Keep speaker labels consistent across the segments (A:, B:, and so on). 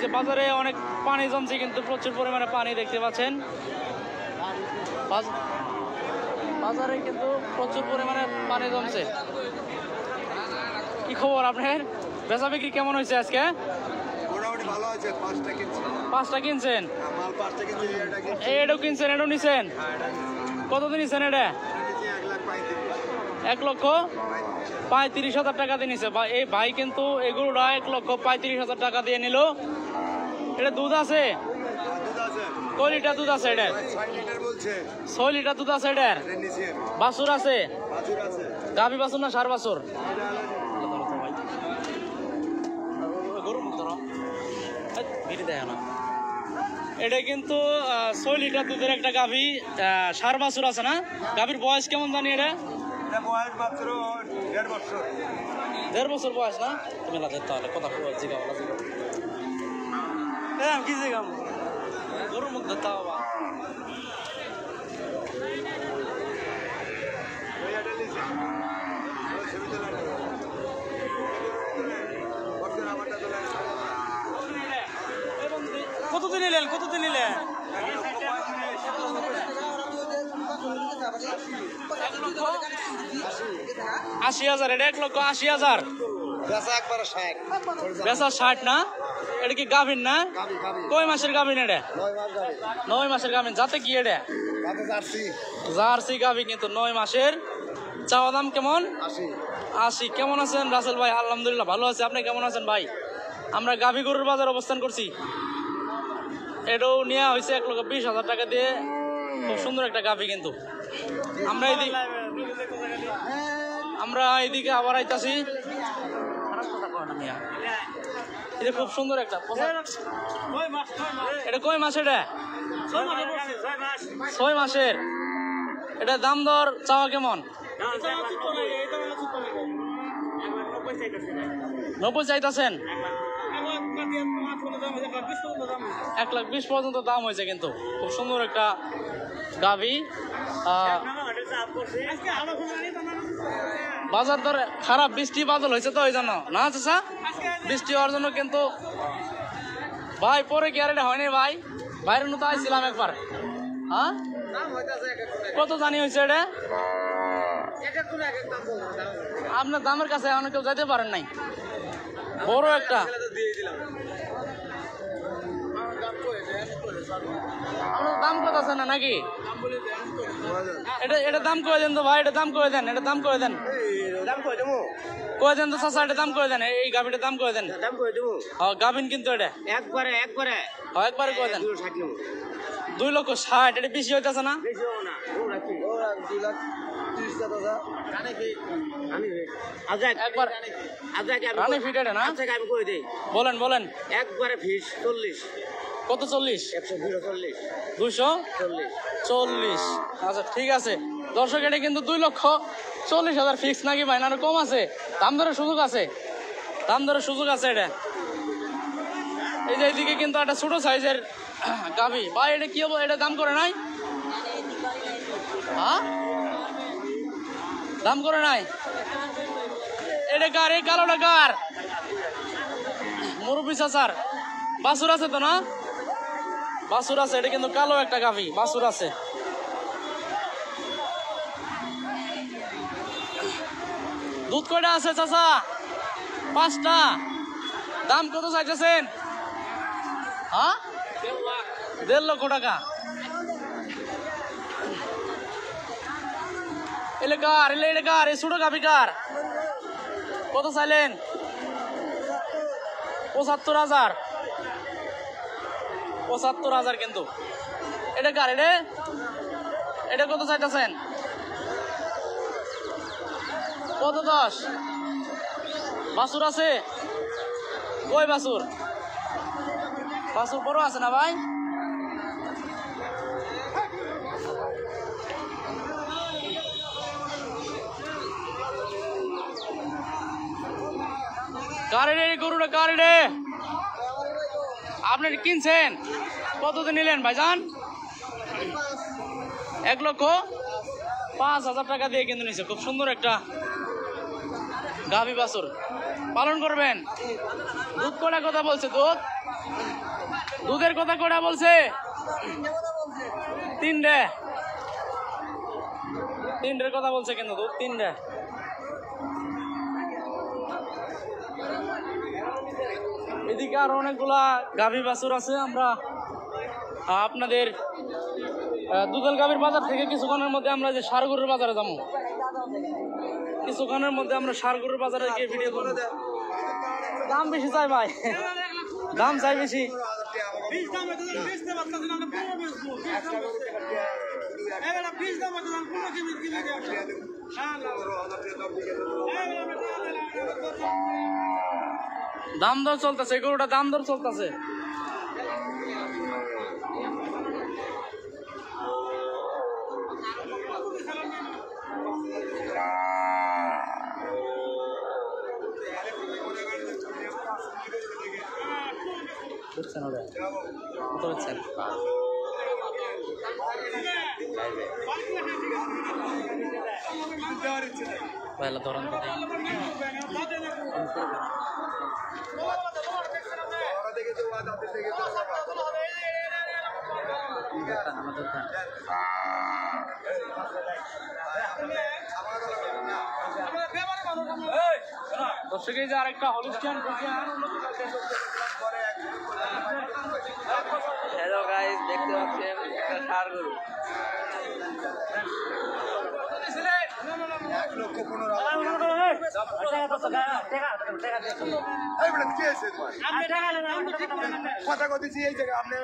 A: যে বাজারে অনেক পানি জমছে, কিন্তু প্রচুর পরিমাণে পানি দেখতে পাচ্ছেন। বাজারে কিন্তু প্রচুর পরিমাণে পানি জমছে। কি খবর আপনার? বেচা বিক্রি কেমন হয়েছে আজকে?
B: মোটামুটি ভালো আছে।
A: পাঁচটা কিনছেন?
B: মাল 5টা কিনছি।
A: এটাও কিনছেন, এটাও নিছেন? কত নিছেন এটা? 1,35,000 টাকা দিয়ে নিছে। এই ভাই কিন্তু এগুলোটা 1,35,000 টাকা দিয়ে নিল। এটা দুধ আছে? কয় লিটার দুধ আছে এটা? 6 লিটার দুধ আছে এটার? বাছুর আছে? গাভী বাছুর না ষাঁড় বাছুর? এটা কিন্তু 6 লিটার দুধের একটা গাভী, ষাঁড় বাছুর আছে না? গাভীর বয়স কেমন জানি এটা?
B: বয়স মাত্র 1.5 বছর।
A: 1.5 বছর বয়স না? তুমি তাহলে কথা কি জিগাম গরুর মধ্যে তাও কতদিন নিলেন? 80,000। এটা 1,80,000। বেচা 60 না? এটা কি গাভীর না? কয় মাসের গাভীর এটা? 9 মাসের গাভীর। যাতে কি এটা? জার্সি গাভী, কিন্তু 9 মাসের। চাওয়া দাম কেমন? 80। কেমন আছেন রাসেল ভাই? আলহামদুলিল্লাহ ভালো আছে। আপনি কেমন আছেন ভাই? আমরা গাভী গরুর বাজার অবস্থান করছি। এটাও নেওয়া হয়েছে 1,20,000 টাকা দিয়ে। খুব সুন্দর একটা গাভী। কিন্তু আমরা এদিকে আবার আইতাছি। এটা খুব সুন্দর একটা। এটা কয় মাস? এটা 6 মাসের। এটা দাম দর চাওয়া কেমন? 90 চাইতেছেন? 1,20,000 পর্যন্ত দাম হয়েছে। কিন্তু খুব সুন্দর একটা গাভী। বাজার দর খারাপ, বৃষ্টি বাদল হয়েছে তো ওই জন্য না চাচা? বৃষ্টি হওয়ার জন্য কিন্তু ভাই পরে কি আর এটা হয়নি ভাই? বাইরের মতো আইছিলাম একবার। হ্যাঁ, কত জানি হয়েছে এটা? আপনার দামের কাছে অনেক কেউ যেতে পারেন নাই। বড় একটা আপনার দাম কত আছে না নাকি? এটা দাম করে দেন তো ভাই। এটা দাম করে দেন। এটা দাম করে দেন। তো চাচা, এটা দাম করে দেন। এই গাভীটার দাম করে দেন। গাভিন কিন্তু এটা একবারে করে দেন। 2,60,000। এটা বেশি হইতেছে না? বলেন
C: একবারে ফিস 40।
A: কত? 40? 240। আচ্ছা ঠিক আছে দর্শক, এটা কিন্তু 2,40,000 ফিক্স নাকি ভাই? না কম আছে? দাম দরের সুযোগ আছে? এটা এই যে এইদিকে কিন্তু একটা ছোট সাইজের গাভী। ভাই এটা কি হবো? এটা দাম করে নাই? হ্যাঁ, দাম করে নাই। এটা কার? এই কালোটা কার? মুরব্বী চাচার বাছুর আছে তো না? বাছুর আছে। এটা কিন্তু কালো একটা গাভী, বাছুর আছে। দুধ কয়টা আছে চাচা? 5টা। দাম কত চাইতেছেন? হ্যাঁ, 1.5 লক্ষ টাকা। এলাকার এই ছোট গাভী কার? কত চাইলেন? 75,000। 75,000 কিন্তু। এটা কার? এটা কত চাইতেছেন? কত? 10। বাছুর আছে? কই বাছুর? বড় আছে না ভাই? কারে রে গরুটা? কারে রে? আপনি কিনছেন? কত নিলেন ভাইজান? 1,05,000 টাকা দিয়ে কিন্তু নিছে। খুব সুন্দর একটা গাভী বাছুর। পালন করবেন? দুধ কোটা কথা বলছে দুধ দুধের কথা কোটা বলছে তিনটের কথা বলছে কিন্তু দুধ তিনটে এদিকে আরো অনেকগুলা গাভী বাছুর আছে আমরা আপনাদের দুধেল গাভীর বাজার থেকে কিছুক্ষণের মধ্যে আমরা যে সারগরুর বাজারে যাবো কিছুক্ষণের মধ্যে আমরা সারগরুর বাজারে গিয়ে ভিডিও করবো দাম বেশি চাই ভাই দাম চাই বেশি দাম দর চলতেছে গরুটা দাম দর চলতেছে বুঝছেন ওরা কত বুঝছেন পয়লা ধরন তো আমাদের দর্শকে যে আরেকটা হলিস্টিয়ান
C: হ্যালো গাইস, দেখতে পাচ্ছেন একটা ষাঁড় গরু।
B: কথা কইছি এই জায়গা আপনি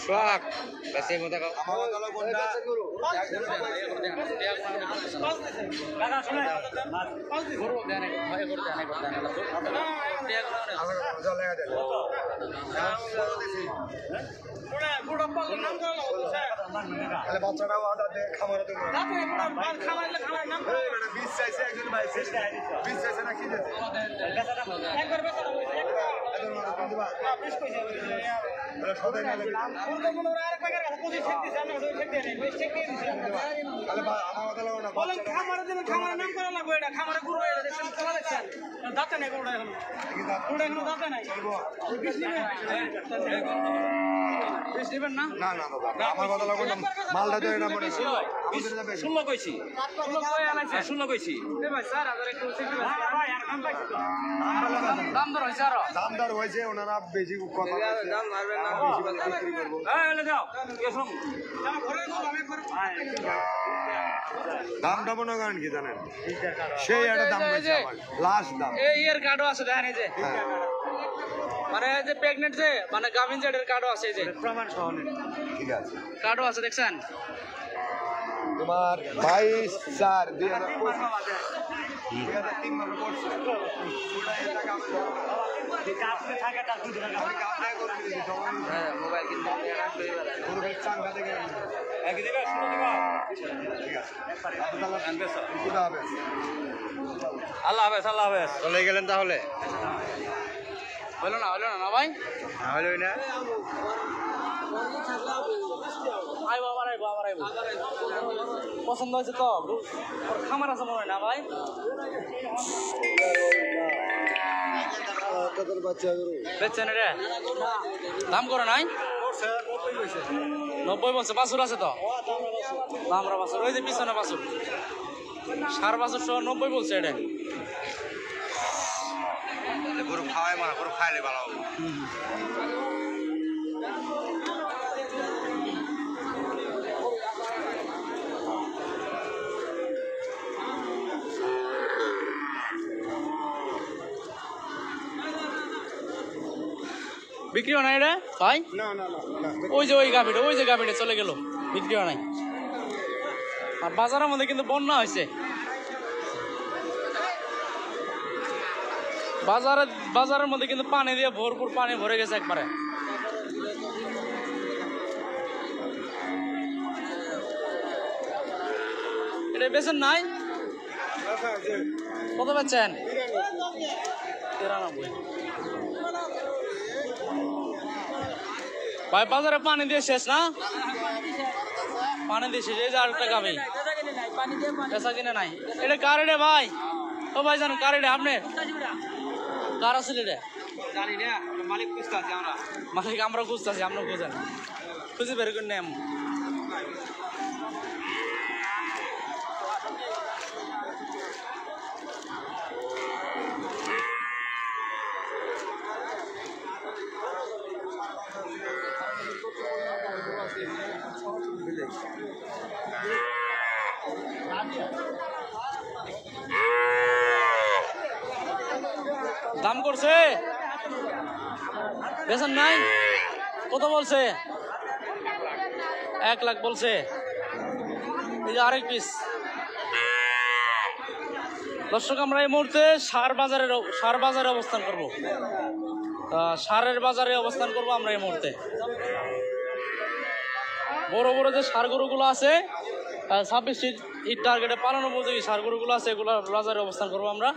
C: শখ বেশি মতো
B: বাচ্চাটাও খামার বীজ চাইছে একজন বীজ চাইছে না কি
C: ষোলো কইছি
B: দাম দর হয়েছে ওনারা বেশি কথা দামটা মনে করেন কি জানেন সেই একটা দাম লাস্ট দাম
A: এর কার্ডও আছে দেখেন এই যে মানে যে প্রেগনেন্ট যে মানে গাভিন জেডের কার্ডও আছে এই যে
B: প্রমাণ সহ ঠিক আছে
A: কার্ডও আছে দেখছেন
B: তোমার
C: আল্লাহ হাফেজ আল্লাহ হাফেজ। চলে গেলেন তাহলে?
A: হলো না না ভাই
C: হলোই না।
A: পছন্দ হয়েছে তো খামার আছে মনে হয় না ভাই বেচছেন রে দাম করে নাই 90 বলছে বাছুর আছে তো দামরা বাছুর ওই যে পিছনে বাছুর 5.5 বছর সহ 90 বলছে এটা
C: গরু খাওয়াই মানে গরু খাইলে ভালো হবে।
A: বিক্রি হয় নাই রে ভাই ওই যে গাভিটা চলে গেল বিক্রি হয় নাই আর বাজারের মধ্যে কিন্তু বন্যা হয়েছে বাজারের মধ্যে কিন্তু পানি দিয়ে ভরপুর পানি ভরে গেছে একবারে এটা বেচেন নাই কত বেচছেন 93 ভাই বাজারে পানি দিয়ে শেষ না পানি দিয়ে শেষ এই যে আরেকটা গাভী বেচা কিনা নাই এটা কার রে ভাই ও ভাই জানো কার রে আপনি কার আছে রে
C: জানি না মালিক খুঁজতেছি আমরা
A: মালিক আমরা খুঁজতেছি আমরা খুঁজেন খুঁজে বের করে নেম দাম করছে বেতন নাই কত বলছে 1 লাখ বলছে এই যে আরেক পিস দর্শক আমরা এই মুহূর্তে সার বাজারে অবস্থান করব সারের বাজারে অবস্থান করব আমরা এই মুহূর্তে বড় বড় যে সার গরুগুলো আছে 26 ঈদ টার্গেটে পালন উপযোগী সার গরুগুলো আছে এগুলো বাজারে অবস্থান করব আমরা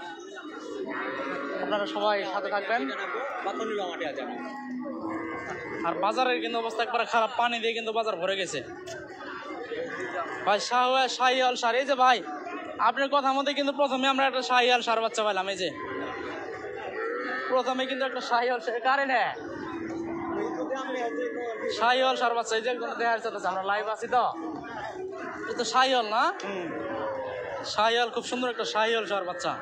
A: আপনারা সবাই সাথে থাকবেন আর বাজারের কিন্তু অবস্থা একবার খারাপ পানি দিয়ে কিন্তু বাজার ভরে গেছে ভাই শাহিয়াল সার এই যে ভাই আপনার কথা মতে কিন্তু প্রথমে আমরা একটা শাহিয়াল সার বাচ্চা পাইলাম এই যে প্রথমে কিন্তু একটা শাহিয়াল কারে না শাহিয়াল সার বাচ্চা এই যে একদম দেখা যাচ্ছে আমরা লাইভ আছি তো এটা তো শাহিয়াল না শাহিয়াল খুব সুন্দর একটা শাহিয়াল সার বাচ্চা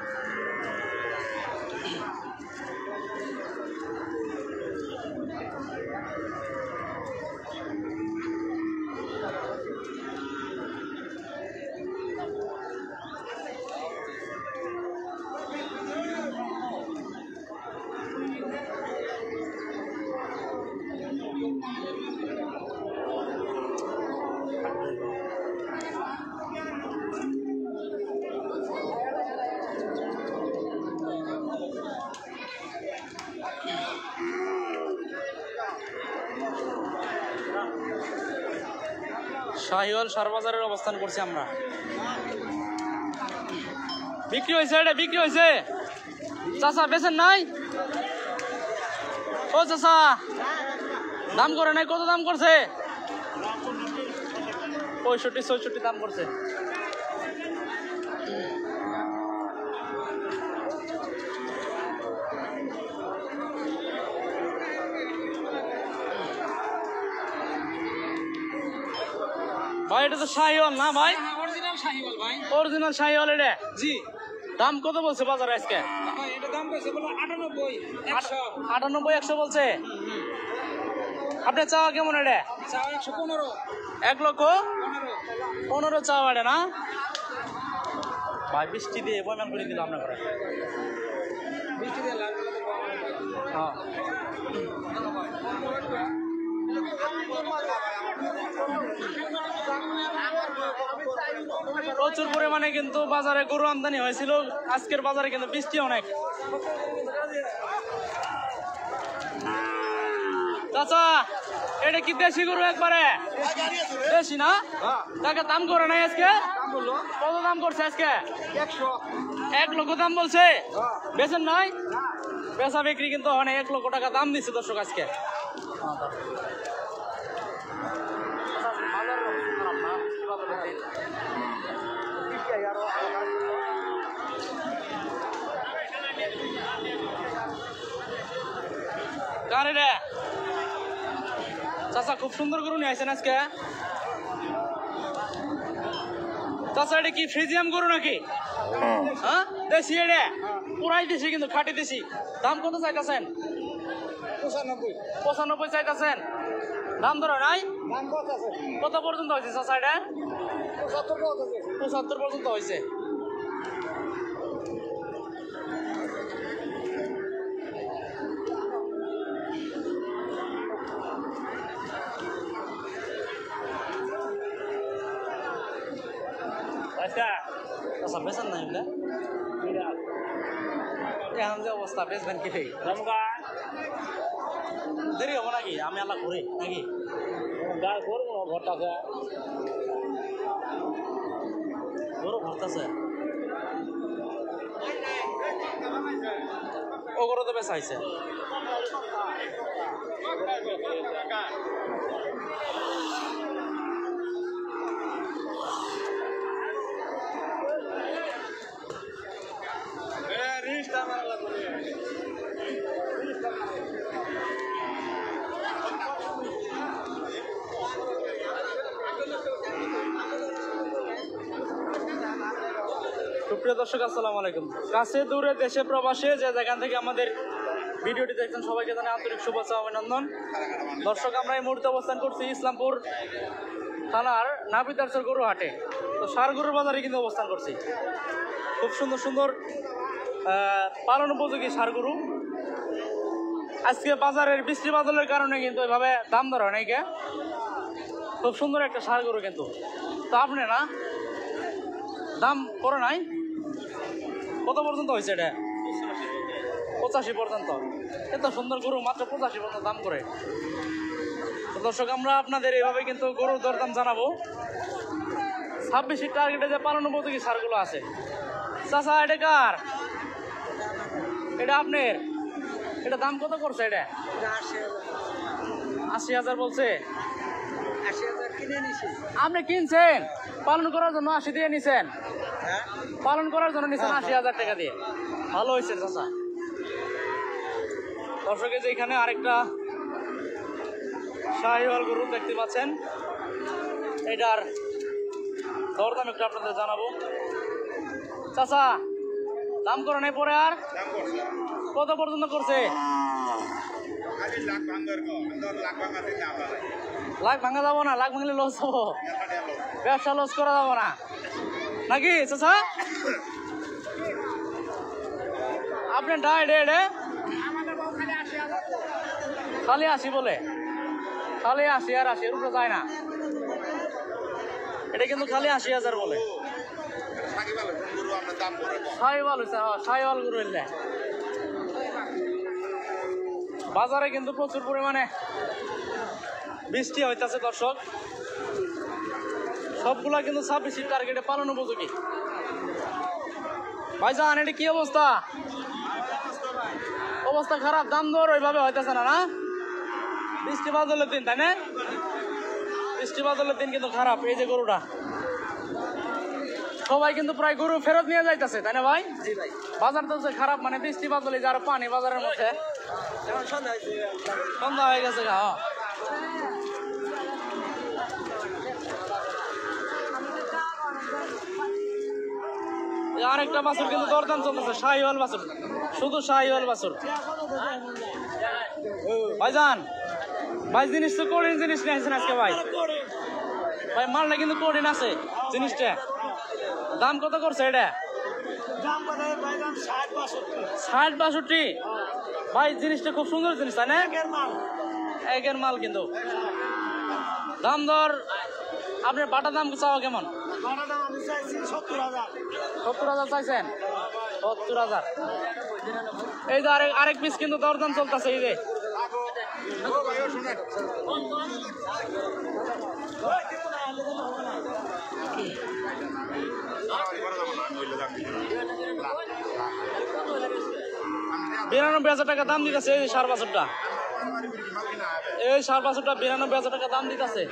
A: শাহিওয়াল সার বাজারের অবস্থান করছি আমরা বিক্রি হয়েছে এটা বিক্রি হয়েছে চাচা বেচেন নাই ও চাচা দাম করে নাই কত দাম করছে 65-66 দাম করছে ভাই এটা তো শাহিওয়াল না ভাই
C: অরিজিনাল শাহিওয়াল ভাই
A: অরিজিনাল শাহিওয়াল এটা
C: জি
A: দাম কত বলছে বাজারে আজকে
C: ভাই এটা দাম কইছে বলে 98
A: 100 বলছে আপনি চাওয়া কেমন এটা
C: 115
A: 1 লক্ষ 15 চাওয়া এটা না ভাই বৃষ্টি দিয়ে বয়মান করে দিল আপনার ঘরে
C: বৃষ্টি দিয়ে লাল
A: হ্যাঁ প্রচুর পরিমাণে কিন্তু বাজারে গরু আমদানি হয়েছিল আজকের বাজারে কিন্তু বৃষ্টি অনেক চাচা এটা কি দেশি গরু একবারে দেশি না টাকা দাম করে নাই আজকে কত দাম করছে আজকে 1 লক্ষ দাম বলছে বেচেন নাই বেচা বিক্রি কিন্তু অনেক 1 লক্ষ টাকা দাম দিচ্ছে দর্শক আজকে কারে রে চাচা খুব সুন্দর গরু নিয়ে আসেন আজকে চাচা এটা কি ফ্রিজিয়াম গরু নাকি হ্যাঁ দেশি এটা পুরাই দেশি কিন্তু খাঁটি দেশি দাম কত চাইতেছেন 95 চাইতেছেন দাম ধরো নাই কত পর্যন্ত হয়েছে চাচা এটা 75 পর্যন্ত হয়েছে আচ্ছা বেচেন নাই এখন যে অবস্থা বেচবেন কি দেরি হবো নাকি আমি আল্লাহ ঘুরি নাকি ঘরটাছে গরু ঘরটাছে ও গরু তো বেচা হয়েছে সুপ্রিয় দর্শক আসসালামু আলাইকুম। কাছে দূরে দেশে প্রবাসে যে যেখান থেকে আমাদের ভিডিওটি দেখছেন সবাইকে জানাই আন্তরিক শুভেচ্ছা অভিনন্দন। দর্শক আমরা এই মুহূর্তে অবস্থান করছি ইসলামপুর থানার নাপিতারচর গরু হাটে। তো ষাঁড় গরুর বাজারে কিন্তু অবস্থান করছি। খুব সুন্দর সুন্দর পালন উপযোগী ষাঁড় গরু। আজকে বাজারের বৃষ্টি বাদলের কারণে কিন্তু এভাবে দাম দর হয় নাই কে। খুব সুন্দর একটা ষাঁড় গরু কিন্তু। তো আপনি না দাম করে নাই, কত পর্যন্ত হয়েছে এটা? 85 পর্যন্ত। এত সুন্দর গরু মাত্র 85 পর্যন্ত দাম করে। তো দর্শক আমরা আপনাদের এইভাবে কিন্তু গরুর দরদাম জানাবো। 26 টার্গেটে যে পালন উপযোগী ষাঁড়গুলো আছে। চাচা এটা কার? এটা আপনার? এটা দাম কত করছে এটা? 80,000 বলছে। আপনি কিনছেন পালন করার জন্য 80 দিয়ে নিছেন? পালন করার জন্য নিছেন 80,000 টাকা দিয়ে। ভালো হয়েছে চাচা। দর্শকে যে এখানে আরেকটা শাহিওয়াল গরু দেখতে পাচ্ছেন, এটার দরদাম একটু আপনাদের জানাবো। চাচা দাম করে নাই পরে আর কত পর্যন্ত করছে? লাখ ভাঙা যাবো না, লাখ ভাঙলে লস হবো, ব্যবসা লস করা যাবো না নাকি চাচা? আপনি ডাইডে খালি 80 বলে, খালি 80 আর 80 এর উপরে যায় না। এটা কিন্তু খালি 80,000 বলে। শাহিওয়াল হয়েছে, শাহিওয়াল গরু এলে বাজারে কিন্তু প্রচুর পরিমাণে বৃষ্টি হইতেছে দর্শক। সবগুলা কিন্তু 26 টার্গেটে পালন উপযোগী। ভাইজান এটা কি অবস্থা? অবস্থা খারাপ, দাম দর ওইভাবে হইতেছে না। না বৃষ্টি বাদলের দিন, তাই না? বৃষ্টি বাদলের দিন কিন্তু খারাপ। এই যে গরুটা সবাই কিন্তু প্রায় গরু ফেরত নিয়ে যাইতেছে, তাই না ভাই? বাজার তো খারাপ, মানে বৃষ্টি বাদলে যার পানি বাজারের মধ্যে সন্ধ্যা হয়ে গেছে। আরেকটা বাছুর কিন্তু দরদাম চলতেছে, শাহিওয়াল বাছুর, শুধু শাহিওয়াল বাছুর। ভাইজান ভাই জিনিস তো কঠিন জিনিস নিয়েছেন আজকে ভাই। ভাই মালটা কিন্তু কঠিন আছে জিনিসটা। দাম কত করছে এটা? 60-62। ভাই জিনিসটা খুব সুন্দর জিনিস, তাই না? একের মাল কিন্তু। দাম দর আপনার বাটা দাম চাওয়া কেমন? 70,000 চাইছেন? 70,000। এই যে আরেক পিস কিন্তু দরদাম চলতেছে। এই যে $92,000 টাকা দাম দিতেছে। এই ষাঁড় বাছুরটা, এই ষাঁড় বাছুরটা $92,000 টাকা দাম দিতেছে।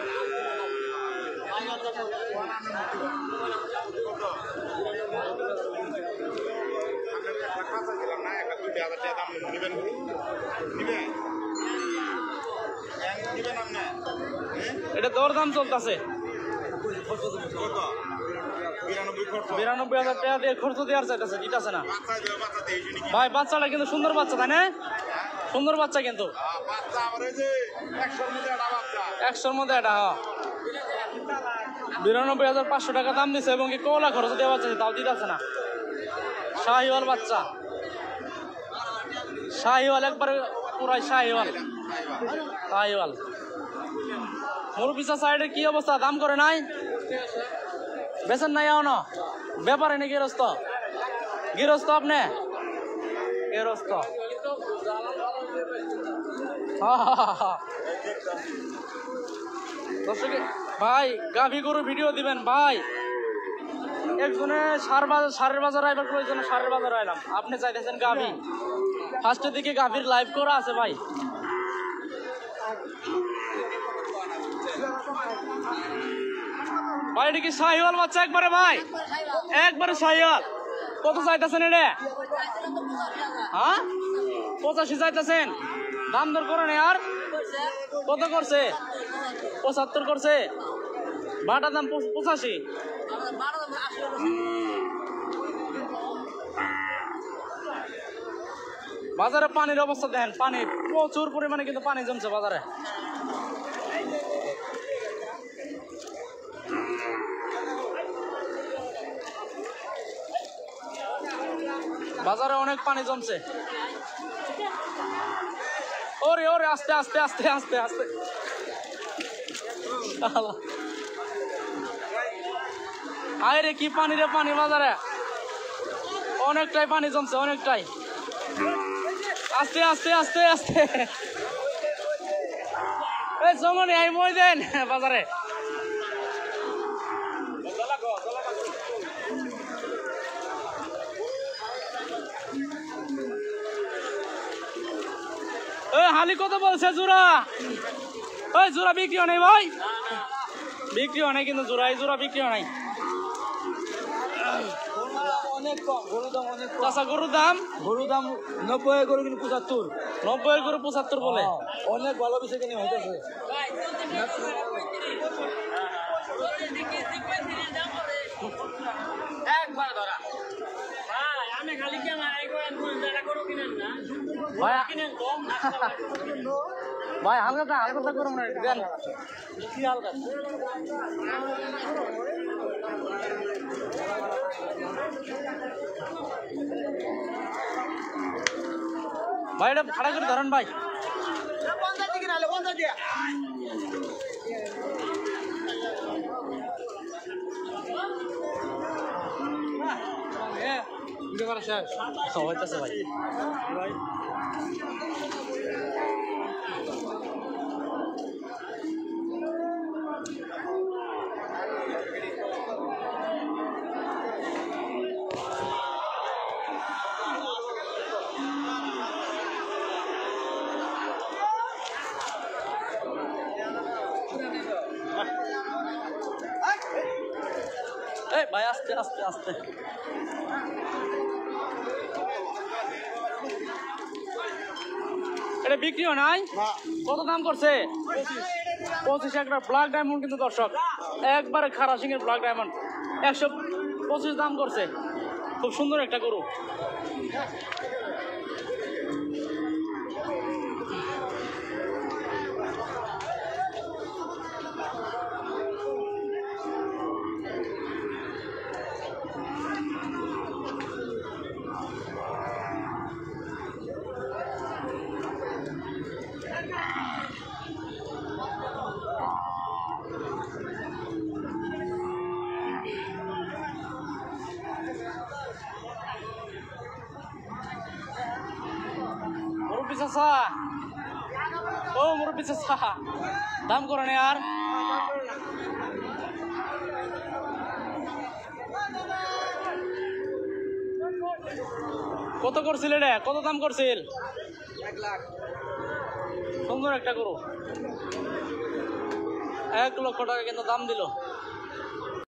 A: এটা দরদাম চলতেছে। 92,000 টাকা দিয়ে খরচ দেওয়ার চাইতেছে, দিতেছে না ভাই। বাচ্চাটা কিন্তু সুন্দর বাচ্চা, তাই না? সুন্দর বাচ্চা কিন্তু 100-র মধ্যে এটা। 92,500 টাকা দাম দিচ্ছে এবং কি কলা খরচ দেওয়া বাচ্চা, তাও দিতেছে না। শাহিওয়াল বাচ্চা, শাহিওয়াল একবারে পুরাই শাহিওয়াল। শাহিওয়াল মুরব্বি সাইডের কি অবস্থা? দাম করে নাই, বেচেন নাই এখনো? ব্যাপারে নাকি গৃহস্থ? গৃহস্থ আপনি? গৃহস্থ। দর্শক ভাই গাভী গরু ভিডিও দিবেন ভাই। একজনে সারের বাজার আইবার করে, সারের বাজার আইলাম। আপনি চাইতেছেন গাভী। ফার্স্টের দিকে গাভীর লাইভ করা আছে ভাই। ভাই এটা কি শাহিওয়াল বাচ্চা একবারে? ভাই একবারে শাহিওয়াল। কত চাইতেছেন এটা? হ্যাঁ 85 চাইতেছেন। দাম দর করে নেই আর কত করছে? 75 করছে। বাটার দাম 85। বাজারে পানির অবস্থা দেখেন, পানি প্রচুর পরিমাণে কিন্তু পানি জমছে বাজারে। বাজারে অনেক পানি জমছে। ওরে ওরে আস্তে আস্তে আস্তে আস্তে আস্তে। আয় রে কি পানি রে পানি বাজারে, অনেকটাই পানি জমছে অনেকটাই। আস্তে আস্তে আস্তে আস্তে এই জমনে এই মই দেন বাজারে। হালি কত বলছে জোড়া? ওই জোড়া বিক্রি হয় নাই ভাই, বিক্রি হয় নাই কিন্তু জোড়া, এই জোড়া বিক্রি হয় নাই।
C: অনেক কম, গরুর দাম অনেক কম।
A: চাচা গরুর দাম?
C: গরুর দাম 90, গরু কিন্তু 75।
A: 90 গরু 75 বলে।
C: অনেক ভালো বেশি কিনে হইতেছে। একবার ধরা ভাই, আমি খালি কি আমার এই করেন গরু কিনেন না
A: ভাই
C: কিনেন কম।
A: ভাই হালকা হালকা করুন না দেন
C: কি হালকা
A: ভাই, এটা ভাড়া করে ধরেন ভাই।
C: 50 দিকে নালে 50 দিয়া ভিডিও করা শেষ
A: হইতেছে ভাই। এই ভাই আস্তে আস্তে আস্তে। এটা বিক্রি হয় নাই? কত দাম করছে? 25 একটা ব্ল্যাক ডায়মন্ড কিন্তু দর্শক, একবারে খারা সিংহের ব্ল্যাক ডায়মন্ড 125 দাম করছে। খুব সুন্দর একটা গরু। মুরব্বি চাচা, ও মুরব্বি চাচা, দাম করে নে আর। কত করছিল রে? কত দাম করছিল?
C: 1 লাখ।
A: সুন্দর একটা গরু, 1 লক্ষ টাকা কিন্তু দাম দিল।